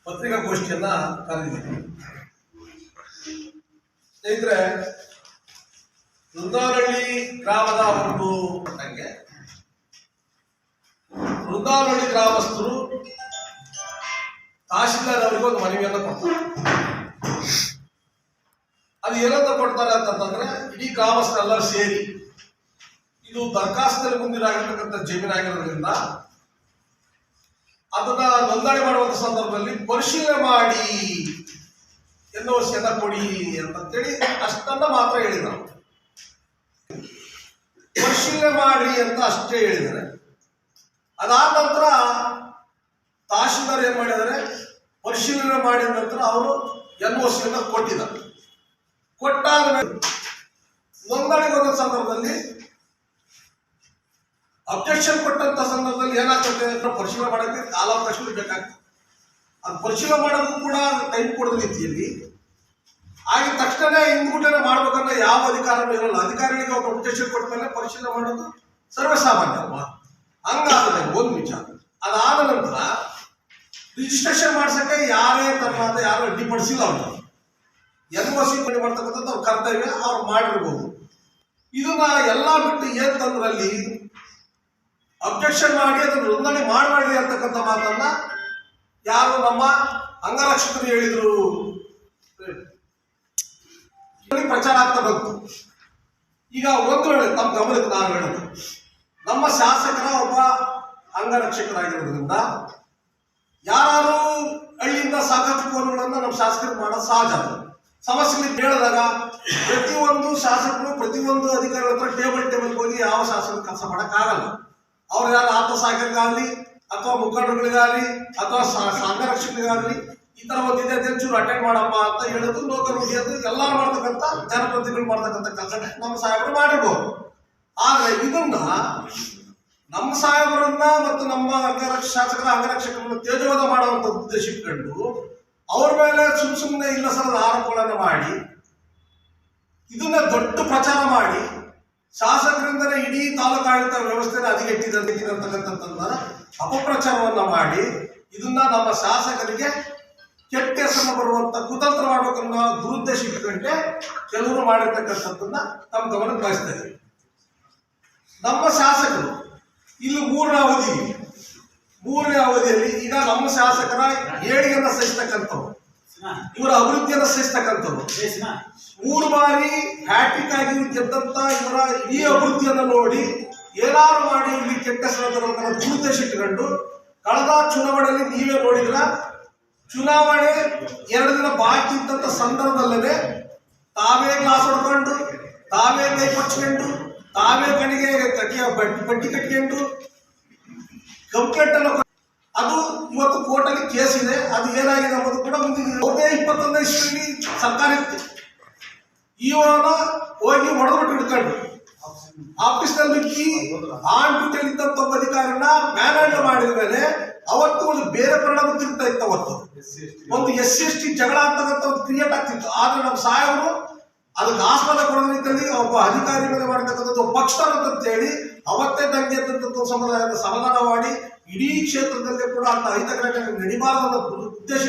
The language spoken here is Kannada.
ಪತ್ರಿಕಾಗೋಷ್ಠಿಯನ್ನ ಕರೆದಿದ್ದೀವಿ. ಸ್ನೇಹಿತರೆ, ವೃಂದಾವನಹಳ್ಳಿ ಗ್ರಾಮದ ಒಂದು ನಂಗೆ ವೃಂದಾವನಹಳ್ಳಿ ಗ್ರಾಮಸ್ಥರು ತಹಶೀಲ್ದಾರ್ ಅವರಿಗೆ ಒಂದು ಮನವಿಯನ್ನು ಕೊಡ್ತಾರೆ. ಅದು ಏನಂತ ಕೊಡ್ತಾರೆ ಅಂತಂದ್ರೆ, ಇಡೀ ಗ್ರಾಮಸ್ಥರೆಲ್ಲರೂ ಸೇರಿ ಇದು ದರಖಾಸ್ತಲ್ಲಿ ಮುಂದಿರಾಗಿರ್ತಕ್ಕಂಥ ಜಮೀನಾಗಿರೋದ್ರಿಂದ ಅದನ್ನ ನೋಂದಣಿ ಮಾಡುವಂತ ಸಂದರ್ಭದಲ್ಲಿ ಪರಿಶೀಲನೆ ಮಾಡಿ ಎನ್ಒಸಿಯನ್ನ ಕೊಡಿ ಅಂತೇಳಿ ಅಷ್ಟನ್ನ ಮಾತ್ರ ಹೇಳಿದರು. ಪರಿಶೀಲನೆ ಮಾಡಿ ಅಂತ ಅಷ್ಟೇ ಹೇಳಿದ್ದಾರೆ. ಅದಾದ ನಂತರ ತಹಶೀಲ್ದಾರ್ ಏನ್ ಮಾಡಿದ್ದಾರೆ, ಪರಿಶೀಲನೆ ಮಾಡಿದ ನಂತರ ಅವರು ಎನ್ಒಸಿಯನ್ನ ಕೊಟ್ಟಿದ್ದಾರೆ. ಕೊಟ್ಟಾದ ಮೇಲೆ ನೋಂದಣಿ ಬರೋ ಸಂದರ್ಭದಲ್ಲಿ ಅಬ್ಜೆಕ್ಷನ್ ಕೊಟ್ಟಂತ ಸಂದರ್ಭದಲ್ಲಿ ಏನಾಗ್ತದೆ, ಪರಿಶೀಲನೆ ಮಾಡೋಕ್ಕೆ ಕಾಲಾವಕಾಶ ಬೇಕಾಗ್ತದೆ. ಅದು ಪರಿಶೀಲನೆ ಮಾಡೋದು ಕೂಡ ಟೈಮ್ ಕೊಡದ ರೀತಿಯಲ್ಲಿ ಆಗಿದ ತಕ್ಷಣ ಹಿಂದ್ಗುಟ್ಟನೆ ಮಾಡ್ಬೇಕಂದ್ರೆ ಯಾವ ಅಧಿಕಾರನೂ ಇರಲ್ಲ. ಅಧಿಕಾರಿಗಳಿಗೆ ಒಬ್ಬ ಅಬ್ಜೆಕ್ಷನ್ ಕೊಟ್ಟ ಮೇಲೆ ಪರಿಶೀಲನೆ ಮಾಡೋದು ಸರ್ವಸಾಮಾನ್ಯ ಅಲ್ವಾ. ಹಂಗಾದ್ರೆ ಒಂದು ವಿಚಾರ. ಅದಾದ ನಂತರ ರಿಜಿಸ್ಟ್ರೇಷನ್ ಮಾಡ್ಸಕ್ಕೆ ಯಾರೇ ತರವಾದ ಯಾರು ಅಡ್ಡಿಪಡಿಸಿಲ್ಲ. ಅವರು ಎನ್ಒಸಿ ಮಾಡ್ತಕ್ಕಂಥದ್ದು ಅವ್ರ ಕರ್ತವ್ಯ, ಅವ್ರು ಮಾಡಿರ್ಬೋದು. ಇದನ್ನ ಎಲ್ಲಾ ಬಿಟ್ಟು ಏನ್ ತಂದ್ರಲ್ಲಿ ಅಬ್ಜೆಕ್ಷನ್ ಮಾಡಿ ಅದನ್ನು ನೋಂದಣಿ ಮಾಡಬೇಡಿ ಅಂತಕ್ಕಂಥ ಮಾತನ್ನ ಯಾರು ನಮ್ಮ ಅಂಗರಕ್ಷಕರು ಹೇಳಿದ್ರು. ಪ್ರಚಾರ ಆಗ್ತಾ ಬಂತು. ಈಗ ಒಂದು ವೇಳೆ ತಮ್ಮ ಗಮನಕ್ಕೆ ನಾವು ಹೇಳೋದು, ನಮ್ಮ ಶಾಸಕರ ಒಬ್ಬ ಅಂಗರಕ್ಷಕರಾಗಿರೋದ್ರಿಂದ ಯಾರು ಹಳ್ಳಿಯಿಂದ ಸಾಕಷ್ಟು ಫೋನ್ಗಳನ್ನ ನಮ್ಮ ಶಾಸಕರು ಮಾಡೋದು ಸಹಜ. ಸಮಸ್ಯೆಗಳಿಗೆ ಹೇಳಿದಾಗ ಪ್ರತಿಯೊಂದು ಶಾಸಕರು ಪ್ರತಿಯೊಂದು ಅಧಿಕಾರಿಗಳ ಹತ್ರ ಟೇಬಲ್ ಹೋಗಿ ಯಾವ ಶಾಸಕರು ಕೆಲಸ ಮಾಡೋಕ್ಕಾಗಲ್ಲ. ಅವ್ರು ಯಾರು ಆತ್ಮಸಹಾಯಕರಿಗಾಗಲಿ ಅಥವಾ ಮುಖಂಡರುಗಳಿಗಾಗಲಿ ಅಥವಾ ಅಂಗರಕ್ಷಕರಿಗಾಗಲಿ ಈ ತರ ಒಂದು ಇದೆ ಚೂರು ಅಟೆಂಡ್ ಮಾಡಪ್ಪ ಅಂತ ಹೇಳೋದು, ಲೋಕಲ್ ಹಿಡಿಯೋದು ಎಲ್ಲರೂ ಮಾಡ್ತಕ್ಕಂಥ ಜನಪ್ರತಿನಿಧಿಗಳು ಮಾಡ್ತಕ್ಕಂಥ ಕೆಲಸ ನಮ್ಮ ಸಾಹೇಬರು ಮಾಡಿರ್ಬೋದು. ಆದ್ರೆ ಇದನ್ನ ನಮ್ಮ ಸಾಹೇಬರನ್ನ ಮತ್ತು ನಮ್ಮ ಶಾಸಕರ ಅಂಗರಕ್ಷಕರನ್ನ ತೇಜೋವಧ ಮಾಡುವಂತ ಉದ್ದೇಶ ಇಟ್ಕೊಂಡು ಅವ್ರ ಮೇಲೆ ಸುಮ್ಮನೆ ಇಲ್ಲ ಸರದ ಆರೋಪಗಳನ್ನ ಮಾಡಿ ಇದನ್ನ ದೊಡ್ಡ ಪ್ರಚಾರ ಮಾಡಿ ಶಾಸಕರಿಂದಲೇ ಇಡೀ ತಾಲೂಕಾಡಳಿತ ವ್ಯವಸ್ಥೆನ ಹದಗೆಟ್ಟಿದಂತಕ್ಕಂಥದ್ದನ್ನ ಅಪಪ್ರಚಾರವನ್ನ ಮಾಡಿ ಇದನ್ನ ನಮ್ಮ ಶಾಸಕರಿಗೆ ಕೆಟ್ಟ ಹೆಸರನ್ನು ಬರುವಂತ ಕುತಂತ್ರ ಮಾಡಬೇಕನ್ನೋ ದುರುದ್ದೇಶ ಇಟ್ಟುಕೊಂಡೆ ಕೆಲವರು ಮಾಡಿರ್ತಕ್ಕಂಥದ್ದನ್ನ ತಮ್ಮ ಗಮನಕ್ಕೆ ಬಯಸ್ತಾ ಇದ್ದೀವಿ. ನಮ್ಮ ಶಾಸಕರು ಇಲ್ಲಿ ಮೂರನೇ ಅವಧಿಯಲ್ಲಿ ಈಗ ನಮ್ಮ ಶಾಸಕರ ಏಳಿಗೆಯನ್ನು ಸಹಿಸ್ತಕ್ಕಂಥವ್ರು, ಇವರ ಅಭಿವೃದ್ಧಿಯನ್ನು ಸಹಿಸ್ತಕ್ಕಂಥವ್ರು, 3 ಬಾರಿ ಹ್ಯಾಟ್ರಿಕ್ ಆಗಿ ಗೆದ್ದಂತ ಇವರ ಈ ಅಭಿವೃದ್ಧಿಯನ್ನು ನೋಡಿ ಏನಾರು ಮಾಡಿ ಇಲ್ಲಿ ಕೆಟ್ಟ ಹೆಸರು ದುರುದ್ದೇಶ ಇಟ್ಟುಕೊಂಡು ಕಳೆದ ಚುನಾವಣೆಯಲ್ಲಿ ನೀವೇ ನೋಡಿದ್ರ, ಚುನಾವಣೆ 2 ದಿನ ಬಾಕಿ ಇದ್ದಂತ ಸಂದರ್ಭದಲ್ಲೇ ತಾವೇ ಗ್ಲಾಸ್ ಹೊಡ್ಕೊಂಡು, ತಾವೇ ಕೈ ಪಚ್ಕೊಂಡು, ತಾವೇ ಕಣಿಗೆ ಬಟ್ಟಿ ಕಟ್ಕೊಂಡು ಕಂಪ್ಲೇಂಟ್ ಅನ್ನು ಅದು ಇವತ್ತು ಕೋರ್ಟಲ್ಲಿ ಕೇಸ್ ಇದೆ. ಅದು ಏನಾಗಿದೆ ಅನ್ನೋದು ಕೂಡ ಮುಂದಿನ 21ನೇ ಇಸ್ವಿಯಲ್ಲಿ ಸರ್ಕಾರ ಇತ್ತು. ಇವನ ಹೋಗಿ ಹೊಡೆದ್ಬಿಟ್ಟು ಹಿಡ್ಕೊಂಡು ಆಫೀಸ್ನಲ್ಲಿ ಆನ್ ಡ್ಯೂಟಿಯಲ್ಲಿ ಇದ್ದಂತ ಒಬ್ಬ ಅಧಿಕಾರಿನ ಮ್ಯಾನ್ ಹ್ಯಾಂಡಲ್ ಮಾಡಿದ ಮೇಲೆ ಅವತ್ತು ಒಂದು ಬೇರೆ ಪರಿಣಾಮ ತಿರುಗ್ತಾ ಇತ್ತು. ಅವತ್ತು ಒಂದು SC/ST ಜಗಳ ಆಗ್ತಕ್ಕಂಥ ಒಂದು ಕ್ರಿಯೇಟ್ ಆಗ್ತಿತ್ತು. ಆದ್ರೆ ನಮ್ಮ ಸಾಹೇಬರು ಅದಕ್ಕೆ ಆಸ್ಪದ ಕೊಡೋ ರೀತಿಯಲ್ಲಿ ಒಬ್ಬ ಅಧಿಕಾರಿ ಮೇಲೆ ಮಾಡತಕ್ಕಂಥದ್ದು ಪಕ್ಷ ಅಂತ ಹೇಳಿ ಅವತ್ತೇ ದಂಗೆ ಎದ್ದಂಥ ಸಮುದಾಯದ ಸಮಾಧಾನ ಮಾಡಿ ಇಡೀ ಕ್ಷೇತ್ರದಲ್ಲಿ ಕೂಡ ಅಂತ ಅಹಿತಕರ ನಡಿಬಾರದ ಉದ್ದೇಶ